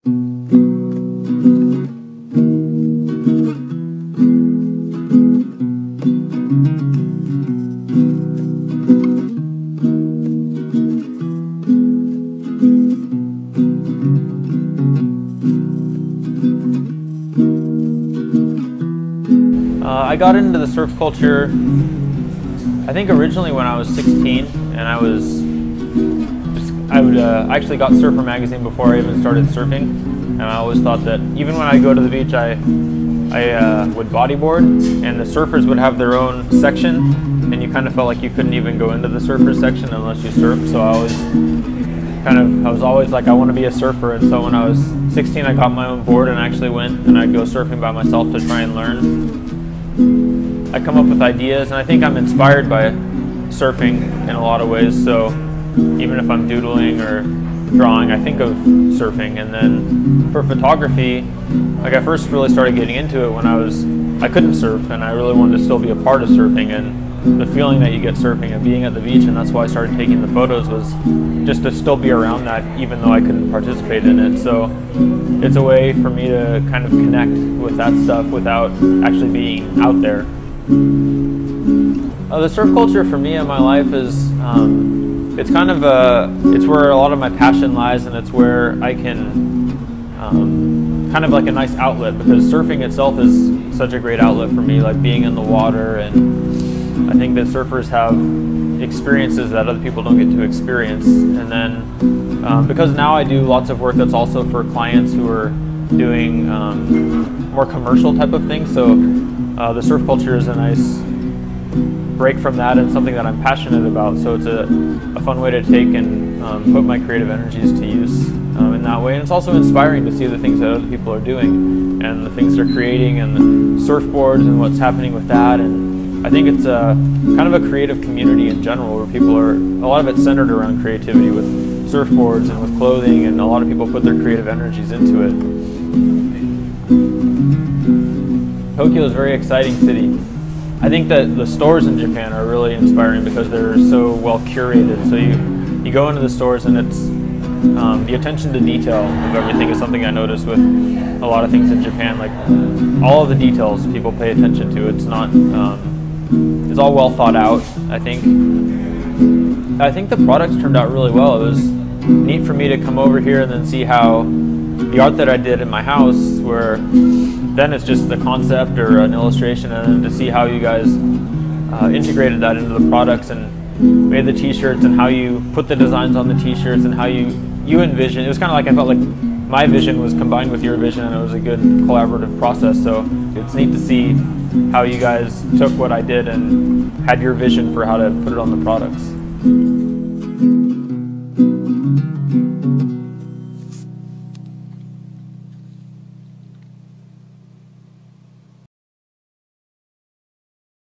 I got into the surf culture, I think originally when I was 16, and I actually got Surfer magazine before I even started surfing, and I always thought that even when I go to the beach, I would bodyboard, and the surfers would have their own section, and you kind of felt like you couldn't even go into the surfer section unless you surfed. So I was always like, I want to be a surfer. And so when I was 16, I got my own board and actually went and I'd go surfing by myself to try and learn. I come up with ideas, and I think I'm inspired by surfing in a lot of ways. So even if I'm doodling or drawing, I think of surfing. And then for photography, like I first really started getting into it when I couldn't surf, and I really wanted to still be a part of surfing, and the feeling that you get surfing and being at the beach, and that's why I started taking the photos, was just to still be around that even though I couldn't participate in it. So it's a way for me to kind of connect with that stuff without actually being out there. The surf culture for me in my life is it's kind of it's where a lot of my passion lies, and it's where I can kind of like a nice outlet, because surfing itself is such a great outlet for me, like being in the water. And I think that surfers have experiences that other people don't get to experience. And then because now I do lots of work that's also for clients who are doing more commercial type of things, so the surf culture is a nice break from that and something that I'm passionate about. So it's a fun way to take and put my creative energies to use in that way. And it's also inspiring to see the things that other people are doing and the things they're creating, and the surfboards and what's happening with that. And I think it's kind of a creative community in general, where people are, a lot of it's centered around creativity with surfboards and with clothing, and a lot of people put their creative energies into it. Tokyo is a very exciting city. I think that the stores in Japan are really inspiring because they're so well curated. So you go into the stores, and it's the attention to detail of everything is something I noticed with a lot of things in Japan. Like all of the details people pay attention to. It's not it's all well thought out. I think the products turned out really well. It was neat for me to come over here and then see how the art that I did in my house, where then it's just the concept or an illustration, and then to see how you guys integrated that into the products and made the t-shirts, and how you put the designs on the t-shirts, and how you envision. It was kind of like, I felt like my vision was combined with your vision, and it was a good collaborative process. So it's neat to see how you guys took what I did and had your vision for how to put it on the products.